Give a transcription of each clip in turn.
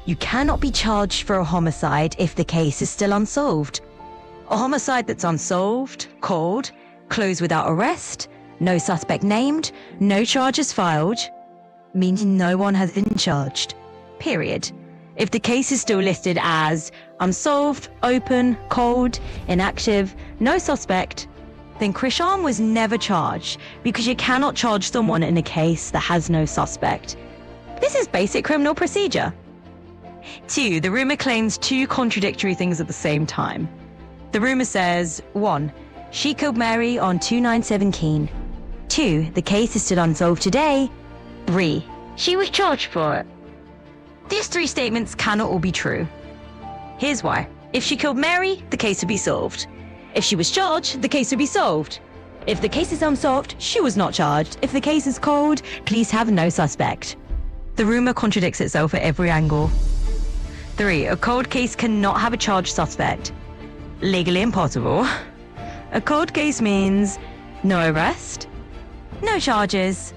You cannot be charged for a homicide if the case is still unsolved. A homicide that's unsolved, cold, closed without arrest, no suspect named, no charges filed, means no one has been charged. Period. If the case is still listed as unsolved, open, cold, inactive, no suspect, then Krishan was never charged, because you cannot charge someone in a case that has no suspect. This is basic criminal procedure. 2. The rumor claims two contradictory things at the same time. The rumor says, 1. She killed Mary on 2/9/17. 2. The case is still unsolved today. 3. She was charged for it. These 3 statements cannot all be true. Here's why. If she killed Mary, the case would be solved. If she was charged, the case would be solved. If the case is unsolved, she was not charged. If the case is cold, police have no suspect. The rumor contradicts itself at every angle. 3. A cold case cannot have a charged suspect. Legally impossible. A cold case means no arrest, no charges,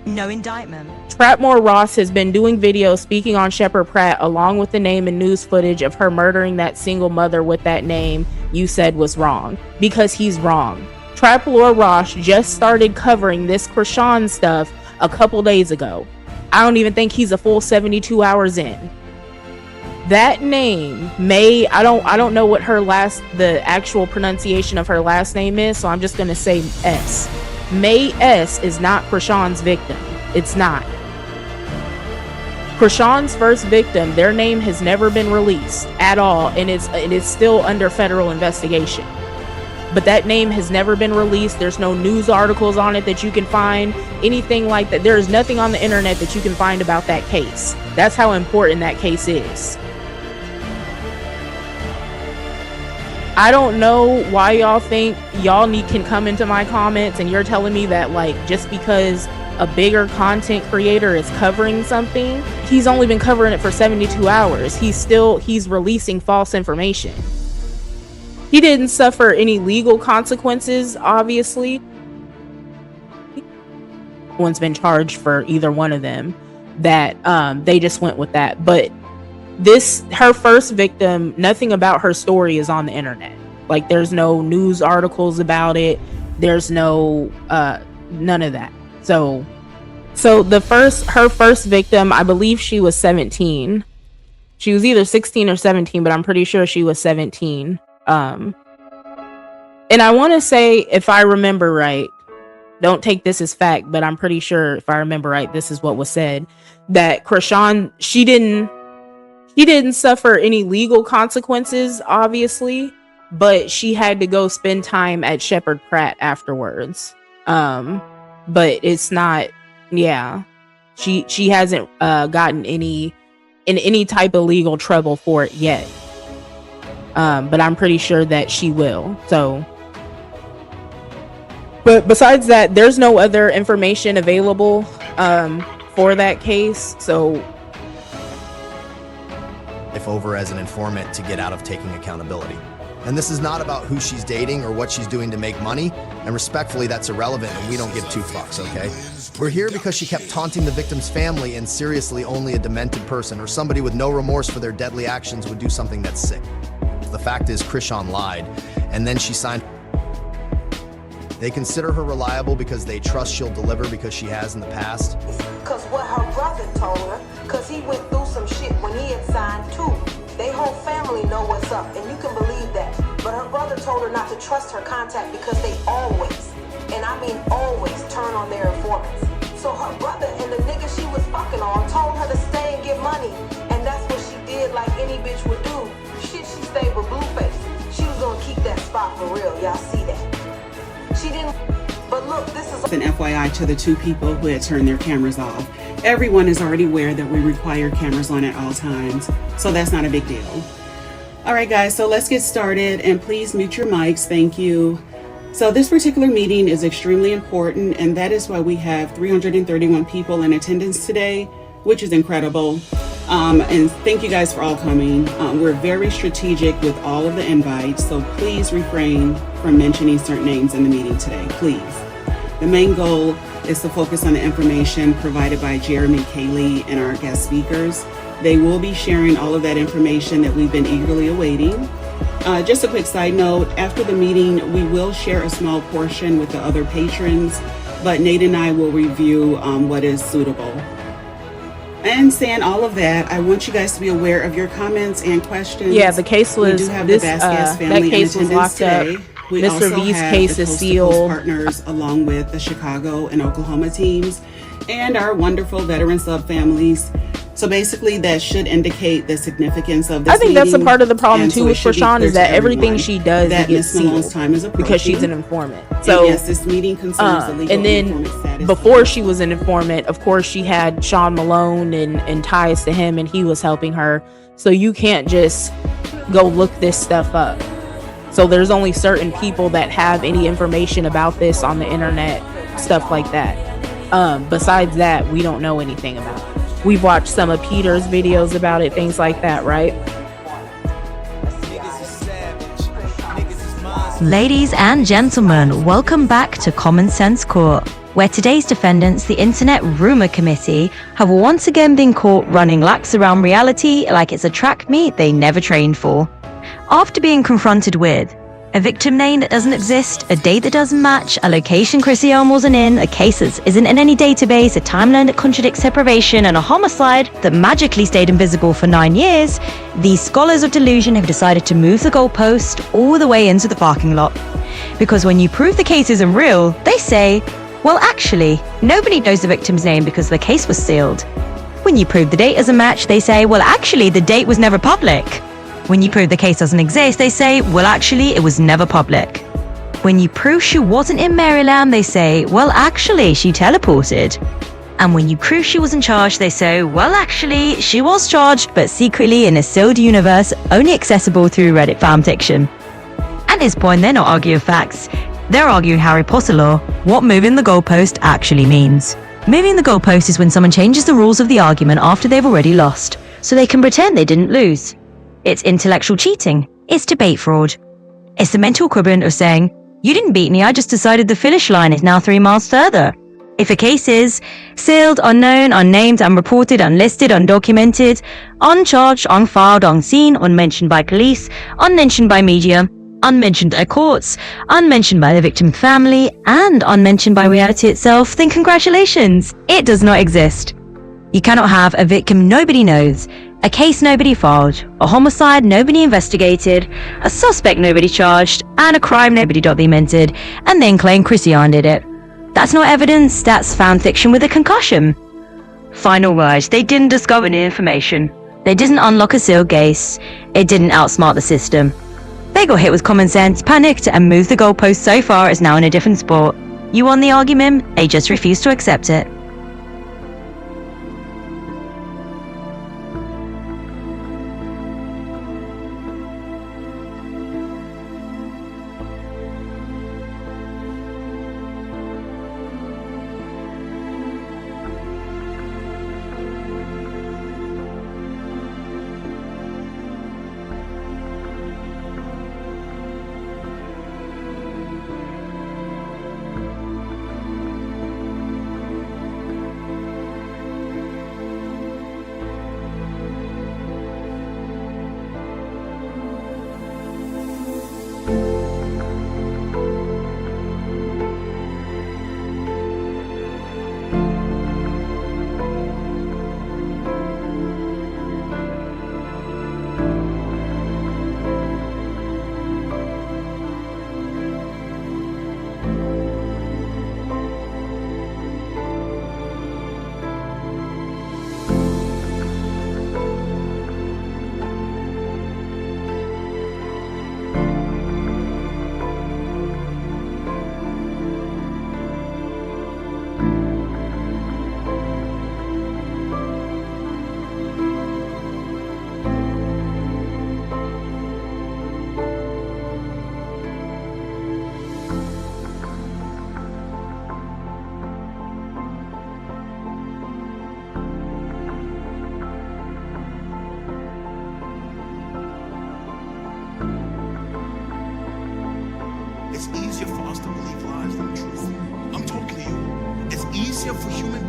no indictment. Trapmore Ross has been doing videos speaking on Shepard Pratt along with the name and news footage of her murdering that single mother with that name you said was wrong, because he's wrong. Trapmore Ross just started covering this Krishan stuff a couple days ago. I don't even think he's a full 72 hours in. That name, May, I don't know what the actual pronunciation of her last name is, so I'm just gonna say S. May S is not Krishan's victim. It's not. Krishan's first victim, their name has never been released at all, and it's still under federal investigation. But that name has never been released. There's no news articles on it that you can find, anything like that. There is nothing on the internet that you can find about that case. That's how important that case is. I don't know why y'all think y'all can come into my comments and you're telling me that, like, just because a bigger content creator is covering something, he's only been covering it for 72 hours. He's releasing false information. He didn't suffer any legal consequences, obviously. No one's been charged for either one of them. That they just went with that. But her first victim, nothing about her story is on the internet. Like, there's no news articles about it. There's no none of that. So her first victim, I believe she was 17. She was either 16 or 17, but I'm pretty sure she was 17. And I want to say, if I remember right, don't take this as fact, but I'm pretty sure if I remember right, this is what was said, that Krishan, she didn't suffer any legal consequences, obviously, but she had to go spend time at Shepard Pratt afterwards. But it's not, yeah, she hasn't gotten in any type of legal trouble for it yet. But I'm pretty sure that she will. So, but besides that, there's no other information available for that case. So, over as an informant to get out of taking accountability. And this is not about who she's dating or what she's doing to make money, and respectfully, that's irrelevant and we don't give 2 fucks, okay? We're here because she kept taunting the victim's family, and seriously, only a demented person or somebody with no remorse for their deadly actions would do something that's sick. The fact is, Krishan lied, and then she signed. They consider her reliable because they trust she'll deliver, because she has in the past. Because what her brother told her, because he went through some shit when he had signed too. They whole family know what's up, and you can believe that. But her brother told her not to trust her contact because they always, and I mean always, turn on their informants. So her brother and the nigga she was fucking on told her to stay and get money, and that's what she did, like any bitch would do. Shit, she stayed with Blueface. She was gonna keep that spot for real, y'all see that. She didn't, but look, this is an FYI to the 2 people who had turned their cameras off. Everyone is already aware that we require cameras on at all times, so that's not a big deal. All right, guys, so let's get started, and please mute your mics. Thank you. So this particular meeting is extremely important, and that is why we have 331 people in attendance today, which is incredible. And thank you guys for all coming. We're very strategic with all of the invites, so please refrain from mentioning certain names in the meeting today, please. The main goal is to focus on the information provided by Jeremy, Kaylee, and our guest speakers. They will be sharing all of that information that we've been eagerly awaiting. Just a quick side note, after the meeting, we will share a small portion with the other patrons, but Nate and I will review what is suitable. And saying all of that, I want you guys to be aware of your comments and questions. Yeah, the case was we do have this. The Vasquez That family case in was locked today. up. We Mr. also V's have case the is Coast to Coast sealed. partners, along with the Chicago and Oklahoma teams, and our wonderful veteran sub families. So basically, that should indicate the significance of this I think that's a meeting. part of the problem And too so with it should be Rashawn clear is to that everything everyone she does that gets Ms. Malone's sealed time is because she's an approaching. informant. So And yes, this meeting concerns the legal and then informant status. before she was an informant, of course, she had Sean Malone and ties to him, and he was helping her. So you can't just go look this stuff up. So there's only certain people that have any information about this on the internet, stuff like that. Besides that, we don't know anything about it. We've watched some of Peter's videos about it, things like that, right? Ladies and gentlemen, welcome back to Common Sense Court, where today's defendants, the Internet Rumor Committee, have once again been caught running laps around reality like it's a track meet they never trained for. After being confronted with a victim name that doesn't exist, a date that doesn't match, a location Chrissy Elm wasn't in, a case that isn't in any database, a timeline that contradicts separation, and a homicide that magically stayed invisible for 9 years, these scholars of delusion have decided to move the goalpost all the way into the parking lot. Because when you prove the case isn't real, they say, well, actually, nobody knows the victim's name because the case was sealed. When you prove the date as a match, they say, well, actually, the date was never public. When you prove the case doesn't exist, they say, well, actually, it was never public. When you prove she wasn't in Maryland, they say, well, actually, she teleported. And when you prove she wasn't charged, they say, well, actually, she was charged, but secretly in a sealed universe, only accessible through Reddit fanfiction. At this point, they're not arguing facts. They're arguing Harry Potter lore, what moving the goalpost actually means. Moving the goalpost is when someone changes the rules of the argument after they've already lost, so they can pretend they didn't lose. It's intellectual cheating. It's debate fraud. It's the mental equivalent of saying, you didn't beat me, I just decided the finish line is now 3 miles further. If a case is sealed, unknown, unnamed, unreported, unlisted, undocumented, uncharged, unfiled, unseen, unmentioned by police, unmentioned by media, unmentioned at courts, unmentioned by the victim family, and unmentioned by reality itself, then congratulations, it does not exist. You cannot have a victim nobody knows, a case nobody filed, a homicide nobody investigated, a suspect nobody charged, and a crime nobody documented, and then claim Chrissy Yarn did it. That's not evidence, that's fan fiction with a concussion. Final words, they didn't discover new information. They didn't unlock a sealed case. It didn't outsmart the system. They got hit with common sense, panicked, and moved the goalpost so far it's now in a different sport. You won the argument, they just refused to accept it.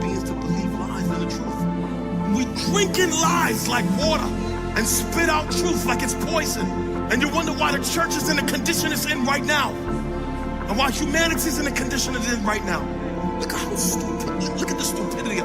beings to believe lies than the truth. We drink in lies like water and spit out truth like it's poison. And you wonder why the church is in the condition it's in right now. And why humanity is in the condition it's in right now. Look at how stupid, look at the stupidity